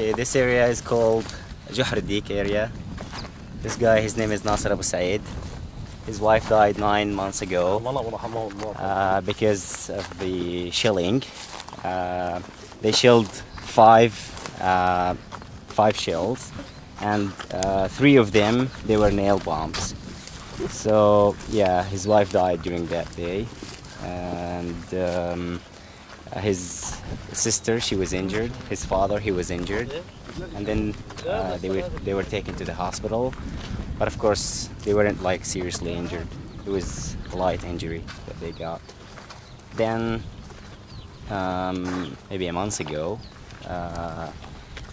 Okay, this area is called Juhradik area. This guy, his name is Nasr Abu Said. His wife died 9 months ago because of the shelling. They shelled five shells, and 3 of them, they were nail bombs. So yeah, his wife died during that day, and his sister, she was injured. His father, he was injured, and then they were taken to the hospital. But of course, they weren't like seriously injured. It was a light injury that they got. Then maybe a month ago,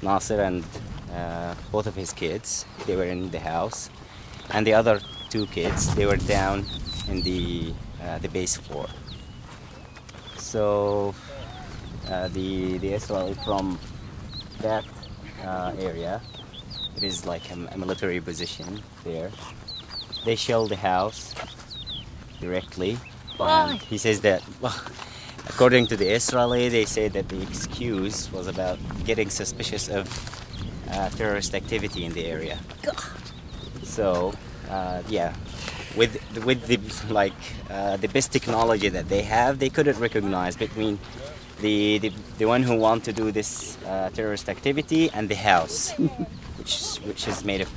Nasr and both of his kids, they were in the house, and the other 2 kids, they were down in the base floor. So the Israeli from that area, it is like a military position there. They shelled the house directly. And he says that, well, according to the Israeli, they say that the excuse was about getting suspicious of terrorist activity in the area. So yeah, with the best technology that they have, they couldn't recognize between the one who want to do this terrorist activity and the house, which is made of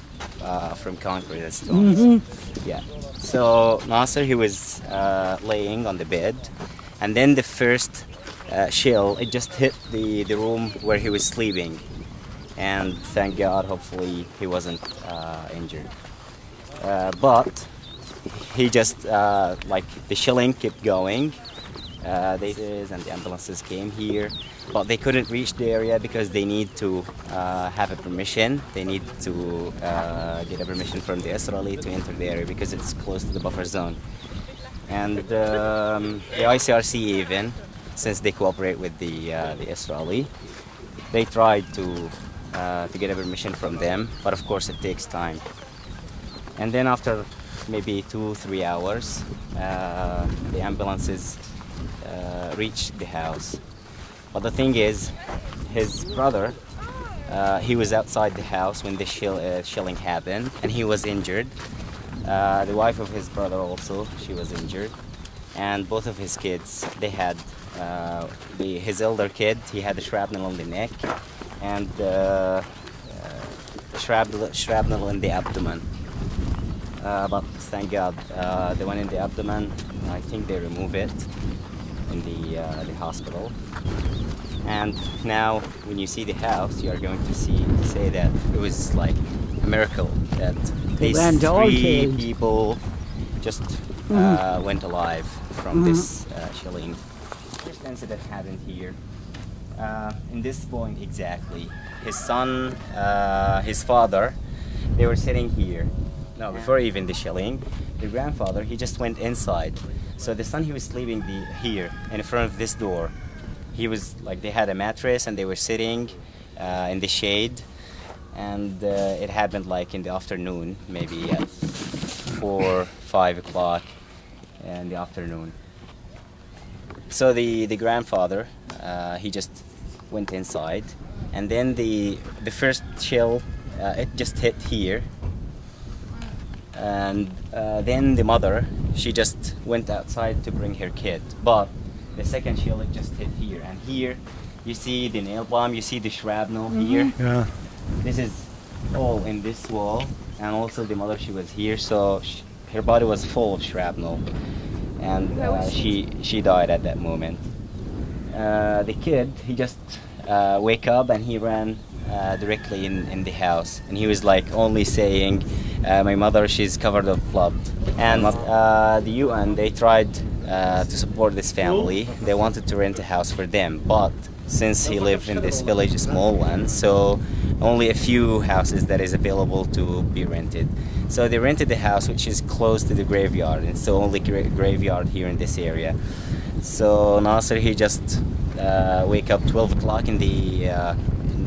from concrete and stones. Yeah. So Nasr, he was laying on the bed, and then the first shell, it just hit the room where he was sleeping, and thank God, hopefully he wasn't injured. But he just like the shelling kept going. And the ambulances came here, but they couldn't reach the area because they need to have a permission. They need to get a permission from the Israeli to enter the area because it's close to the buffer zone. And the ICRC, even since they cooperate with the Israeli, they tried to get a permission from them, but of course it takes time. And then after maybe 2-3 hours, the ambulances reached the house. But the thing is, his brother, he was outside the house when the shelling happened, and he was injured. The wife of his brother also, she was injured, and both of his kids, they had his elder kid, he had a shrapnel on the neck, and shrapnel in the abdomen. But thank God, the one in the abdomen, I think they remove it in the hospital. And now when you see the house, you are going to say that it was like a miracle that these 3 people just went alive from this shelling. First incident happened here. In this point exactly, his son, his father, they were sitting here. No, before even the shelling, the grandfather, he just went inside. So the son, he was sleeping here in front of this door. He was like, they had a mattress and they were sitting in the shade, and it happened like in the afternoon, maybe at 4-5 o'clock in the afternoon. So the grandfather, he just went inside, and then the first shell, it just hit here. And then the mother, she just went outside to bring her kid, but the second shell, it just hit here. And here you see the nail bomb, you see the shrapnel here. Yeah. This is all in this wall, and also the mother, she was here, so her body was full of shrapnel, and she died at that moment. The kid, he just wake up and he ran directly in the house, and he was like only saying, my mother, she's covered of blood. And the UN, they tried to support this family. They wanted to rent a house for them, but since he lived in this village, a small one, so only a few houses that is available to be rented. So they rented the house, which is close to the graveyard, and so only graveyard here in this area. So Nasr, he just wake up 12 o'clock in the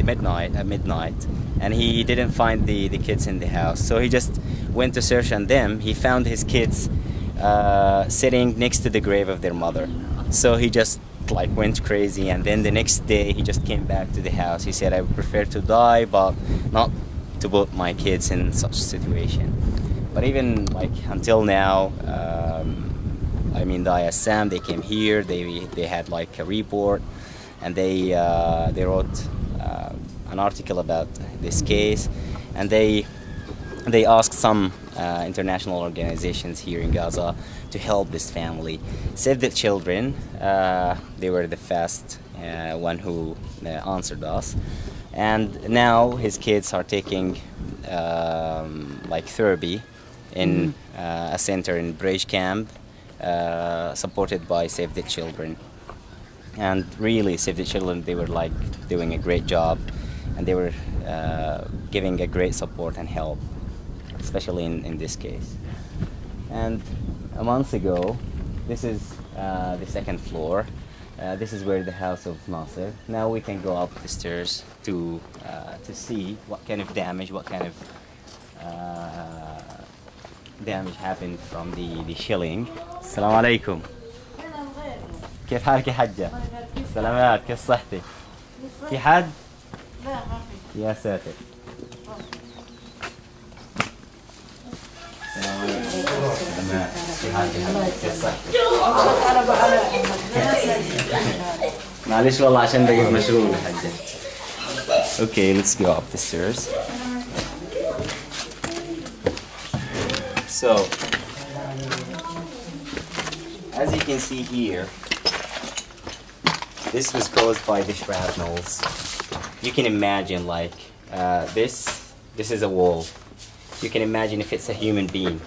midnight, at midnight, and he didn't find the kids in the house. So he just went to search on them. He found his kids sitting next to the grave of their mother. So he just like went crazy, and then the next day he just came back to the house. He said, I would prefer to die, but not to put my kids in such a situation. But even like until now, I mean, the ISM, they came here, they had like a report, and they wrote an article about this case, and they asked some international organizations here in Gaza to help this family. Save the Children, they were the first one who answered us, and now his kids are taking like therapy in a center in Bridge Camp, supported by Save the Children. And really, Save the Children, they were like doing a great job, and they were giving a great support and help, especially in this case. And a month ago, this is the second floor. This is where the house of Nasr. Now we can go up the stairs to see what kind of damage, damage happened from the shelling. Assalamu alaikum. كيف حالك يا حجة؟ سلامات، كيف صحتك؟ في حد؟ لا ما في. يا ساتر. معلش والله عشان بقيت مشغول يا حجة. Okay, let's go up the stairs. So, as you can see here, this was caused by the shrapnels. You can imagine, like, this is a wall. You can imagine if it's a human being,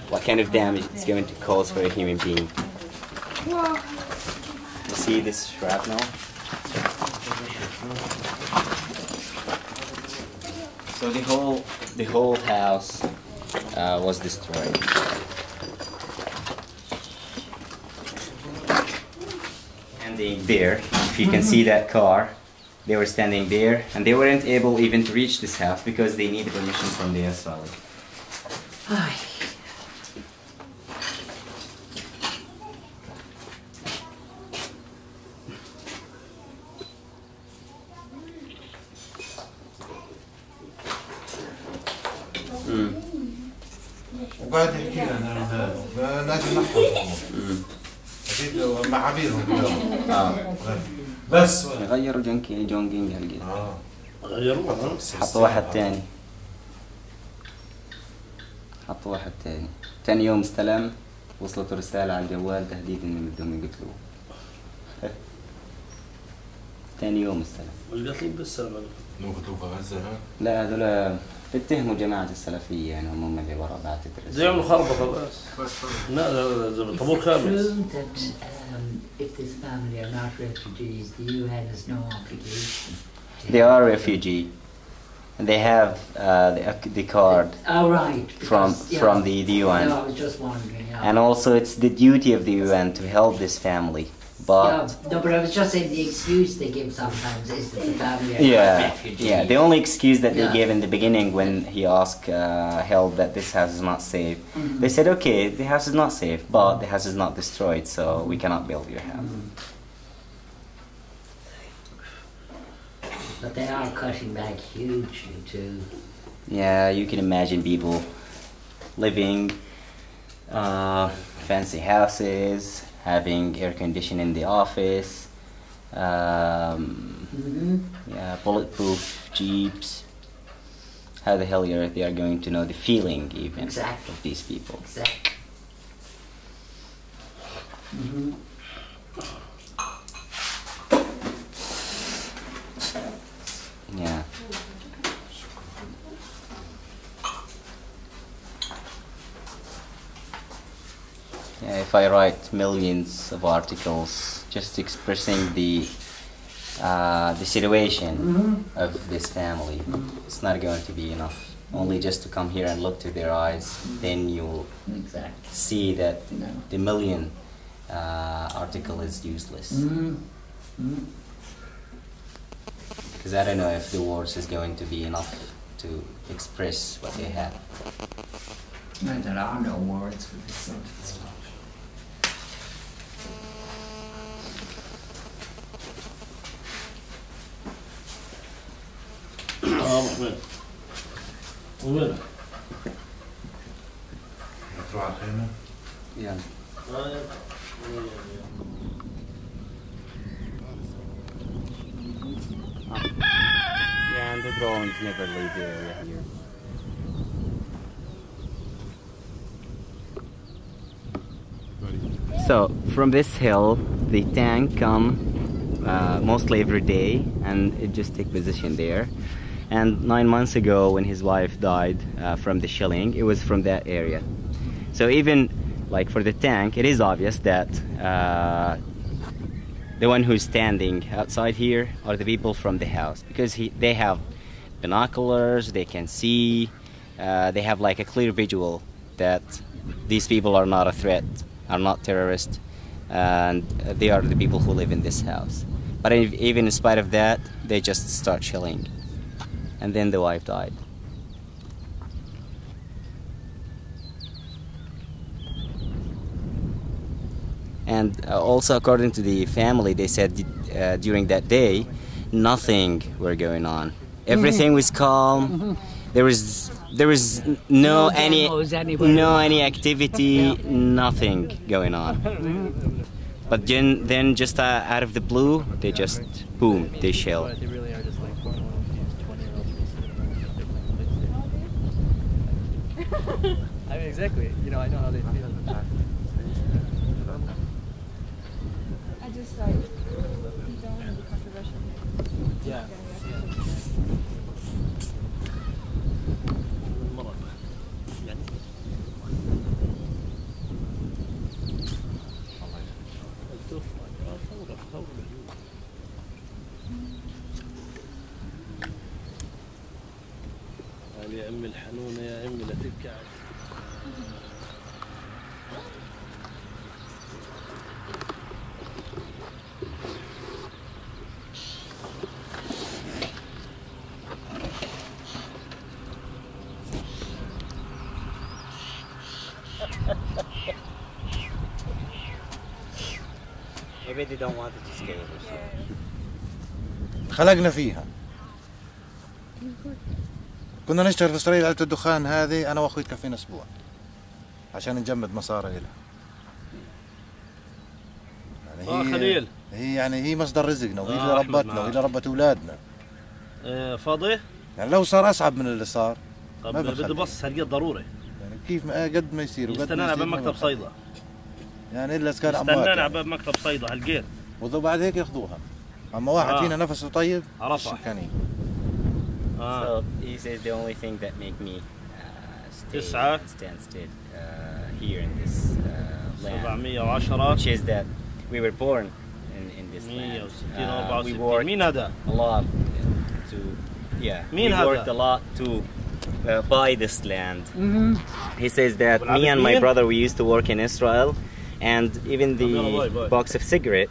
what kind of damage it's going to cause for a human being. You see this shrapnel? So the whole house was destroyed. There, if you can see that car, they were standing there, and they weren't able even to reach this house because they needed permission from the Israeli. وقاعد يحكي لنا لازم نحفظهم اكيد مع عبيرهم بس غيروا جونجينج هالقد غيروها حطوا واحد تاني حطوا واحد تاني. تاني يوم استلم، وصلته رسالة على الجوال تهديد انهم بدهم يقتلوه. تاني يوم استلم. مش قاتلين بالسلام لو قتلوه في غزة؟ لا هذول بيتهموا جماعة السلفية يعني هم اللي ورا بعثة الرسالة. زي يعملوا خربطة بس. لا طابور خامس. If this family are not refugees, the UN has no obligation. They are refugee. And they have the card from the UN. No, I was just wondering. Yeah. And also it's the duty of the UN to help this family. But no, but I was just saying the excuse they give sometimes is that the family are not refugees. Yeah, the only excuse that they gave in the beginning when he asked help that this house is not safe, they said, okay, the house is not safe, but the house is not destroyed, so we cannot build your house. But they are cutting back hugely too. Yeah, you can imagine people living fancy houses, having air conditioning in the office, yeah, bulletproof jeeps. How the hell they are going to know the feeling even of these people? Exactly. Yeah. Yeah, if I write millions of articles just expressing the situation of this family, it's not going to be enough. Only just to come here and look to their eyes, then you'll see that the million article is useless. Because I don't know if the words is going to be enough to express what they have. No, there are no words for this sort of stuff. محمد وينك؟ تروح على الخيمة؟ Yeah. Yeah, and the drones never leave the area here. So from this hill, the tank come mostly every day, and it just take position there. And 9 months ago, when his wife died from the shelling, it was from that area. So even like for the tank, it is obvious that the one who's standing outside here are the people from the house, because they have binoculars, they can see, they have like a clear visual that these people are not a threat, are not terrorists, and they are the people who live in this house. But even in spite of that, they just start shelling. And then the wife died. And also according to the family, they said during that day, nothing were going on. Everything was calm. There was no any activity, nothing going on. But then just out of the blue, they just boom, they shell. They really are just like 20-year-olds I mean, exactly. You know, I know how they feel. I just like don't want to be controversial. Yeah. يا أمي الحنونة يا أمي لا تبكي Maybe they don't want it to stay over. خلقنا فيها. كنا نشتغل في إسرائيل علبة الدخان هذه أنا وأخوي تكفينا أسبوع عشان نجمد مصاري لها. يعني خليل. هي مصدر رزقنا، وهي اللي ربتنا، وهي اللي ربت أولادنا. فاضي؟ يعني لو صار أصعب من اللي صار. طب بدي بص هالقد ضروري. يعني كيف ما قد ما يصير وقد ما يستنانا على باب مكتب صيدا. يعني إلا إذا كان أموات. يستنانا على باب مكتب صيدا هالقد. وبعد هيك ياخذوها. أما واحد فينا نفسه طيب. عرفها. So he says the only thing that make me stand still here in this land, 710 which is that we were born in this land. We worked مين هذا؟ a lot to we worked a lot to buy this land. He says that me and my brother, we used to work in Israel, and even the box of cigarette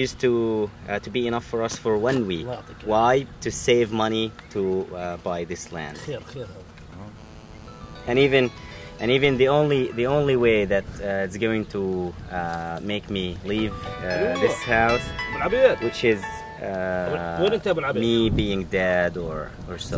used to be enough for us for 1 week. Why? To save money to buy this land. And even the only way that it's going to make me leave this house, which is me being dead or so.